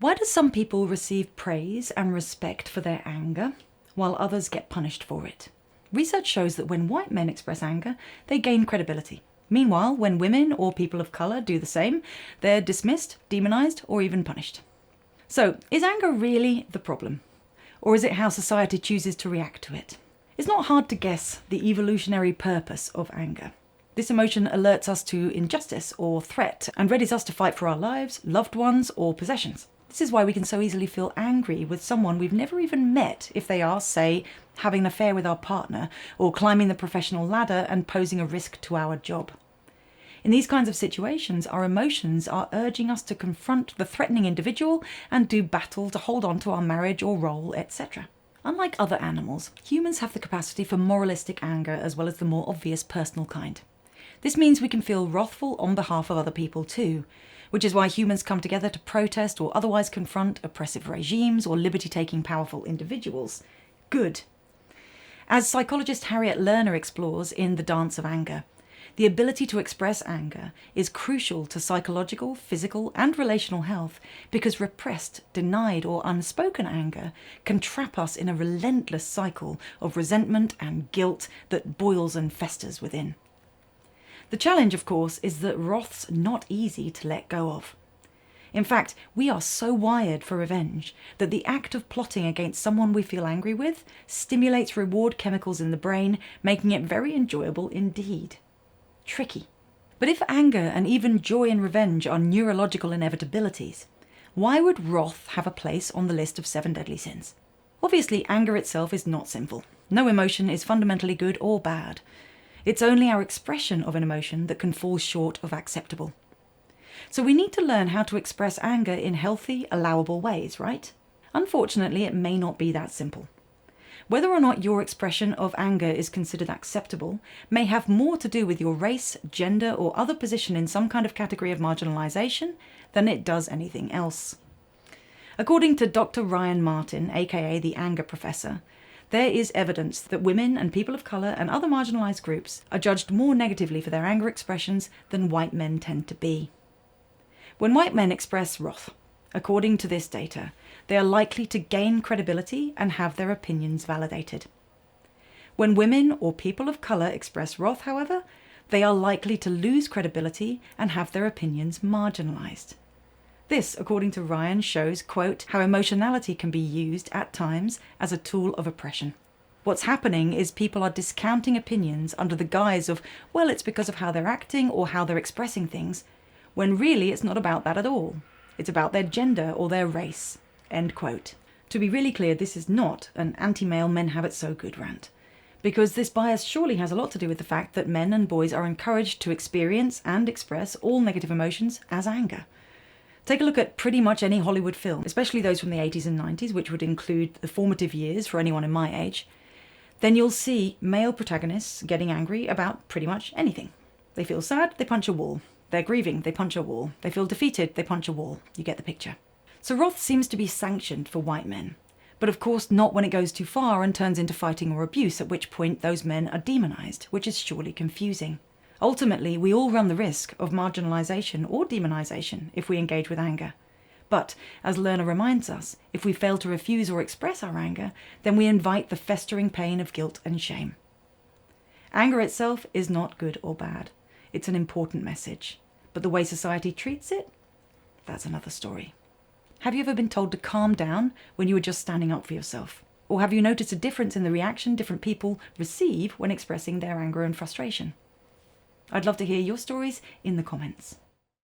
Why do some people receive praise and respect for their anger, while others get punished for it? Research shows that when white men express anger, they gain credibility. Meanwhile, when women or people of colour do the same, they're dismissed, demonised, or even punished. So, is anger really the problem? Or is it how society chooses to react to it? It's not hard to guess the evolutionary purpose of anger. This emotion alerts us to injustice or threat and readies us to fight for our lives, loved ones, or possessions. This is why we can so easily feel angry with someone we've never even met if they are, say, having an affair with our partner or climbing the professional ladder and posing a risk to our job. In these kinds of situations, our emotions are urging us to confront the threatening individual and do battle to hold on to our marriage or role, etc. Unlike other animals, humans have the capacity for moralistic anger as well as the more obvious personal kind. This means we can feel wrathful on behalf of other people too, which is why humans come together to protest or otherwise confront oppressive regimes or liberty-taking powerful individuals. Good. As psychologist Harriet Lerner explores in The Dance of Anger, the ability to express anger is crucial to psychological, physical, and relational health because repressed, denied, or unspoken anger can trap us in a relentless cycle of resentment and guilt that boils and festers within. The challenge, of course, is that wrath's not easy to let go of. In fact, we are so wired for revenge that the act of plotting against someone we feel angry with stimulates reward chemicals in the brain, making it very enjoyable indeed. Tricky. But if anger and even joy in revenge are neurological inevitabilities, why would wrath have a place on the list of 7 deadly sins? Obviously, anger itself is not sinful. No emotion is fundamentally good or bad. It's only our expression of an emotion that can fall short of acceptable. So we need to learn how to express anger in healthy, allowable ways, right? Unfortunately, it may not be that simple. Whether or not your expression of anger is considered acceptable may have more to do with your race, gender, or other position in some kind of category of marginalisation than it does anything else. According to Dr. Ryan Martin, aka the anger professor, there is evidence that women and people of colour and other marginalised groups are judged more negatively for their anger expressions than white men tend to be. When white men express wrath, according to this data, they are likely to gain credibility and have their opinions validated. When women or people of colour express wrath, however, they are likely to lose credibility and have their opinions marginalised. This, according to Ryan, shows, quote, how emotionality can be used at times as a tool of oppression. What's happening is people are discounting opinions under the guise of, well, it's because of how they're acting or how they're expressing things, when really it's not about that at all. It's about their gender or their race, end quote. To be really clear, this is not an anti-male men have it so good rant, because this bias surely has a lot to do with the fact that men and boys are encouraged to experience and express all negative emotions as anger. Take a look at pretty much any Hollywood film, especially those from the 80s and 90s, which would include the formative years for anyone in my age. Then you'll see male protagonists getting angry about pretty much anything. They feel sad, they punch a wall. They're grieving, they punch a wall. They feel defeated, they punch a wall. You get the picture. So wrath seems to be sanctioned for white men, but of course not when it goes too far and turns into fighting or abuse, at which point those men are demonised, which is surely confusing. Ultimately, we all run the risk of marginalisation or demonisation if we engage with anger. But, as Lerner reminds us, if we fail to refuse or express our anger, then we invite the festering pain of guilt and shame. Anger itself is not good or bad. It's an important message. But the way society treats it, that's another story. Have you ever been told to calm down when you were just standing up for yourself? Or have you noticed a difference in the reaction different people receive when expressing their anger and frustration? I'd love to hear your stories in the comments.